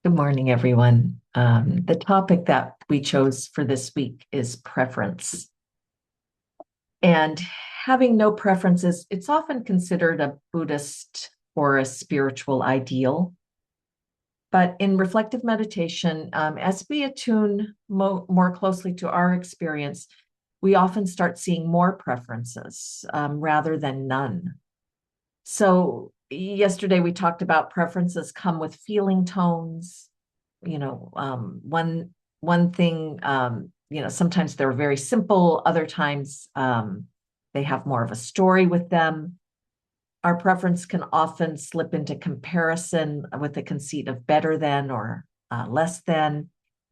Good morning, everyone. The topic that we chose for this week is preference. And having no preferences, it's often considered a Buddhist or a spiritual ideal. But in reflective meditation, as we attune more closely to our experience, we often start seeing more preferences rather than none. So, yesterday we talked about preferences come with feeling tones. One thing, sometimes they're very simple, other times they have more of a story with them. Our preference can often slip into comparison with the conceit of better than or less than.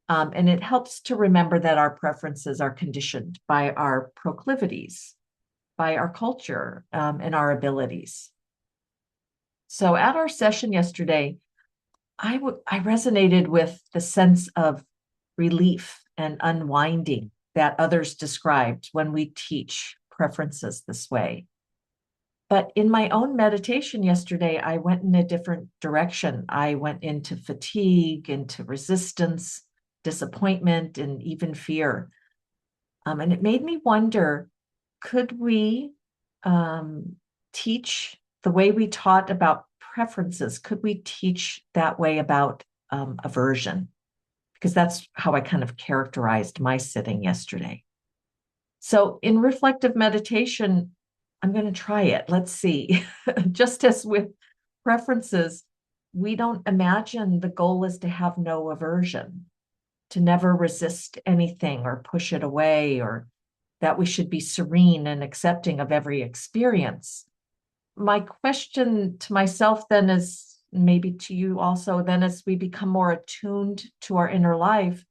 And it helps to remember that our preferences are conditioned by our proclivities, by our culture, and our abilities. So at our session yesterday, I resonated with the sense of relief and unwinding that others described when we teach preferences this way. But in my own meditation yesterday, I went in a different direction. I went into fatigue, into resistance, disappointment, and even fear. And it made me wonder, could we teach the way we taught about preferences? Could we teach that way about aversion? Because that's how I kind of characterized my sitting yesterday. So in reflective meditation, I'm going to try it. Let's see. Just as with preferences, we don't imagine the goal is to have no aversion, to never resist anything or push it away, or that we should be serene and accepting of every experience. My question to myself then is, maybe to you also, then as we become more attuned to our inner life,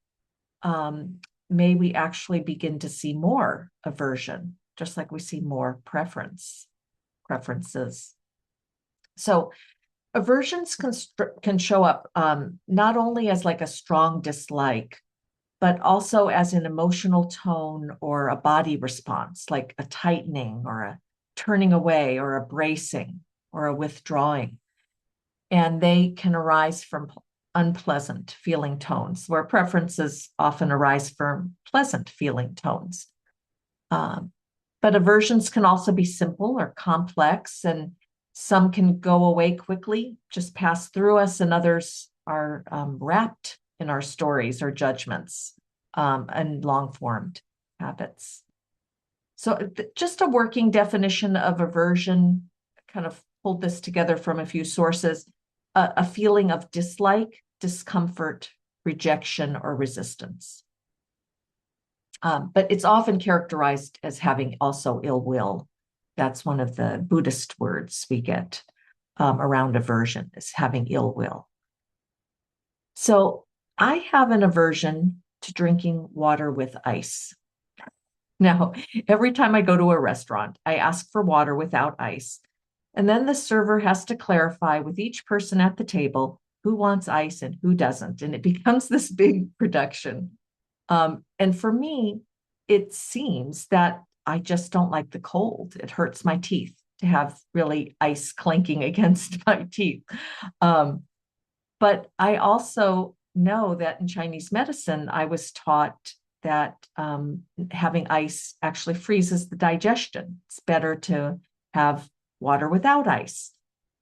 may we actually begin to see more aversion, just like we see more preferences. So aversions can show up not only as like a strong dislike, but also as an emotional tone or a body response, like a tightening or a turning away or a bracing or a withdrawing. And they can arise from unpleasant feeling tones, where preferences often arise from pleasant feeling tones. Um, but aversions can also be simple or complex, and some can go away quickly, just pass through us, and others are wrapped in our stories or judgments and long-formed habits. So just a working definition of aversion, kind of pulled this together from a few sources, a feeling of dislike, discomfort, rejection, or resistance. But it's often characterized as having also ill will. That's one of the Buddhist words we get around aversion, is having ill will. So I have an aversion to drinking water with ice. Now, every time I go to a restaurant, I ask for water without ice. And then the server has to clarify with each person at the table who wants ice and who doesn't. And it becomes this big production. And for me, it seems that I just don't like the cold. It hurts my teeth to have really ice clinking against my teeth. But I also know that in Chinese medicine, I was taught that having ice actually freezes the digestion. It's better to have water without ice.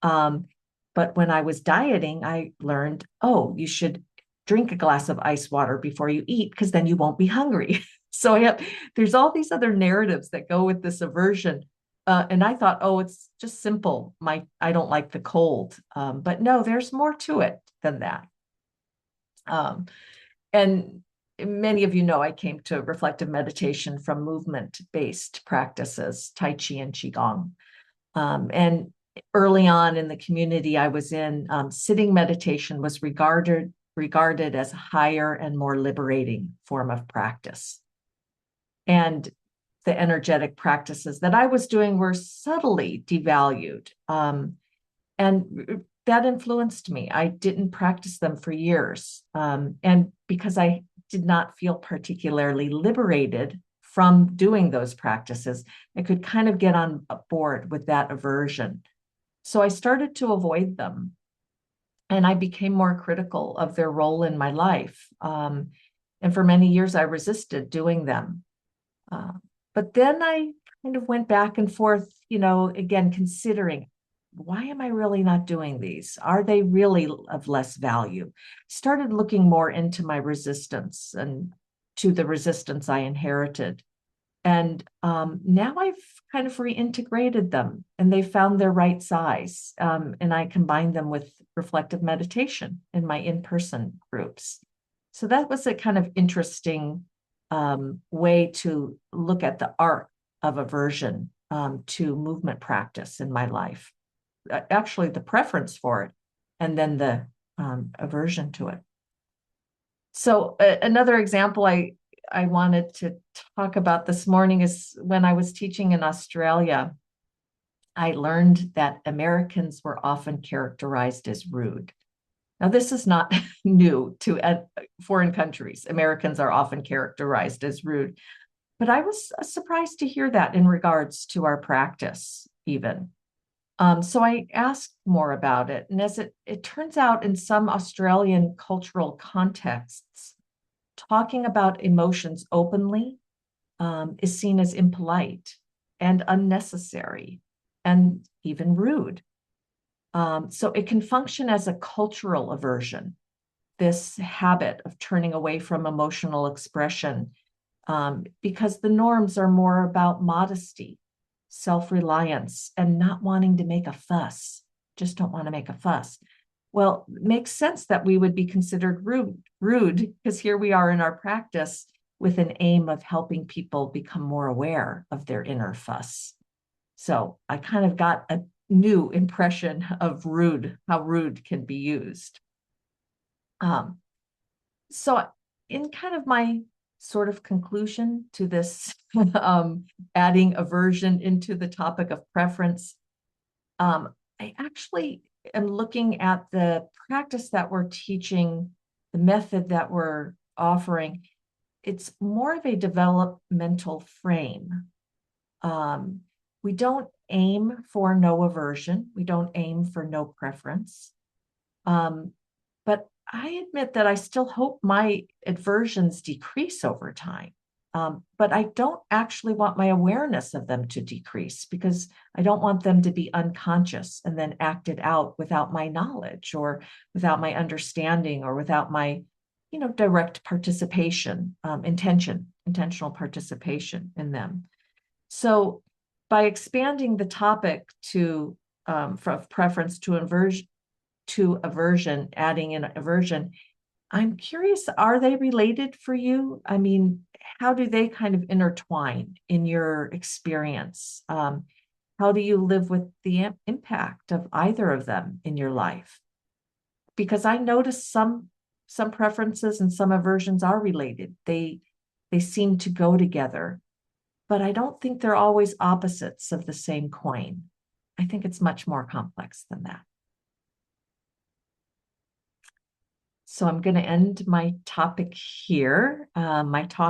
But when I was dieting, I learned, oh, you should drink a glass of ice water before you eat, because then you won't be hungry. So there's all these other narratives that go with this aversion. And I thought, oh, it's just simple. I don't like the cold. But no, there's more to it than that. Um, and many of you know I came to reflective meditation from movement-based practices, Tai Chi and Qi Gong. And early on in the community I was in, sitting meditation was regarded as a higher and more liberating form of practice. And the energetic practices that I was doing were subtly devalued. And that influenced me. I didn't practice them for years. And because I did not feel particularly liberated from doing those practices, I could kind of get on board with that aversion. So I started to avoid them. And I became more critical of their role in my life. And for many years, I resisted doing them. Uh, but then I kind of went back and forth, again, considering, why am I really not doing these? Are they really of less value? Started looking more into my resistance and to the resistance I inherited. And now I've kind of reintegrated them, and they found their right size. And I combined them with reflective meditation in my in-person groups. So that was a kind of interesting way to look at the art of aversion to movement practice in my life. Actually, the preference for it, and then the aversion to it. So another example I wanted to talk about this morning is when I was teaching in Australia, I learned that Americans were often characterized as rude. Now, this is not new to foreign countries. Americans are often characterized as rude, but I was surprised to hear that in regards to our practice, even. So I asked more about it. And as it turns out, in some Australian cultural contexts, talking about emotions openly is seen as impolite and unnecessary and even rude. So it can function as a cultural aversion, this habit of turning away from emotional expression, because the norms are more about modesty, self-reliance, and not wanting to make a fuss. Just don't want to make a fuss. Well, it makes sense that we would be considered rude, because here we are in our practice with an aim of helping people become more aware of their inner fuss. So I kind of got a new impression of rude, how rude can be used. So in kind of my sort of conclusion to this, adding aversion into the topic of preference, I actually am looking at the practice that we're teaching, the method that we're offering. It's more of a developmental frame. We don't aim for no aversion. We don't aim for no preference. But I admit that I still hope my aversions decrease over time. But I don't actually want my awareness of them to decrease, because I don't want them to be unconscious and then acted out without my knowledge or without my understanding or without my, direct participation, intentional participation in them. So by expanding the topic to from preference to aversion, adding in aversion, I'm curious, are they related for you? I mean, how do they kind of intertwine in your experience? How do you live with the impact of either of them in your life? Because I notice some preferences and some aversions are related. They seem to go together, but I don't think they're always opposites of the same coin. I think it's much more complex than that. So I'm going to end my topic here. My talk